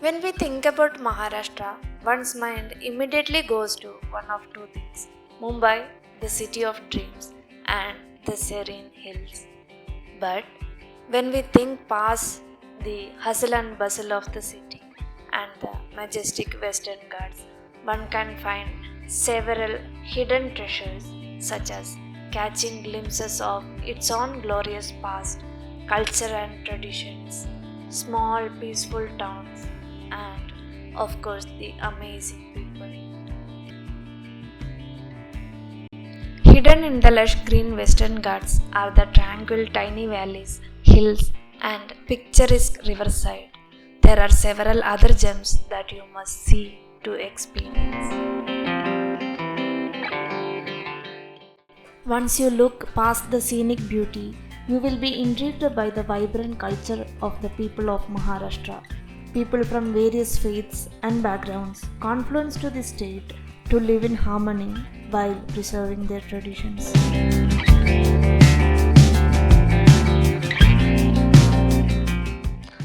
When we think about Maharashtra, one's mind immediately goes to one of two things: Mumbai, the city of dreams, and the serene hills. But when we think past the hustle and bustle of the city and the majestic western ghats, one can find several hidden treasures, such as catching glimpses of its own glorious past, culture and traditions, small peaceful towns, and of course the amazing people. Hidden in the lush green western ghats are the tranquil tiny valleys, hills, and picturesque riverside. There are several other gems that you must see to experience. Once you look past the scenic beauty, you will be intrigued by the vibrant culture of the people of Maharashtra. People from various faiths and backgrounds confluence to the state to live in harmony while preserving their traditions.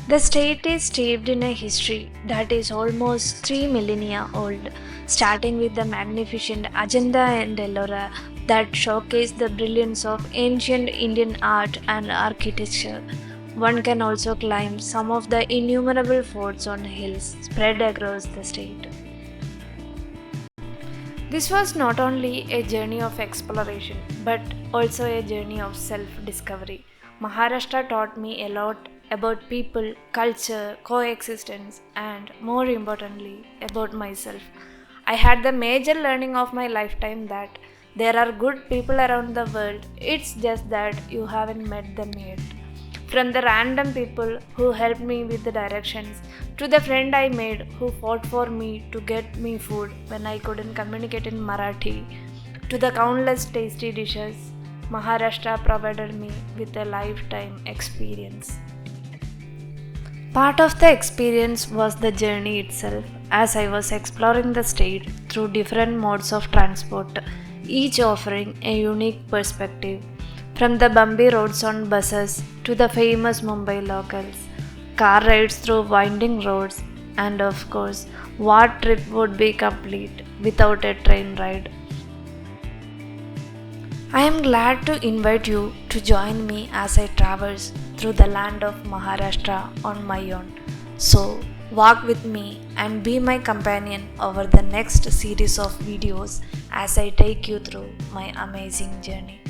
The state is steeped in a history that is almost 3 millennia old, starting with the magnificent Ajanta and Ellora that showcase the brilliance of ancient Indian art and architecture. One can also climb some of the innumerable forts on hills spread across the state. This was not only a journey of exploration but also a journey of self-discovery. Maharashtra taught me a lot about people, culture, coexistence, and more importantly, about myself. I had the major learning of my lifetime that there are good people around the world, it's just that you haven't met them yet. From the random people who helped me with the directions, to the friend I made who fought for me to get me food when I couldn't communicate in Marathi, to the countless tasty dishes, Maharashtra provided me with a lifetime experience. Part of the experience was the journey itself, as I was exploring the state through different modes of transport, each offering a unique perspective. From the bumpy roads on buses to the famous Mumbai locals, car rides through winding roads, and of course, what trip would be complete without a train ride? I am glad to invite you to join me as I traverse through the land of Maharashtra on my own. So, walk with me and be my companion over the next series of videos as I take you through my amazing journey.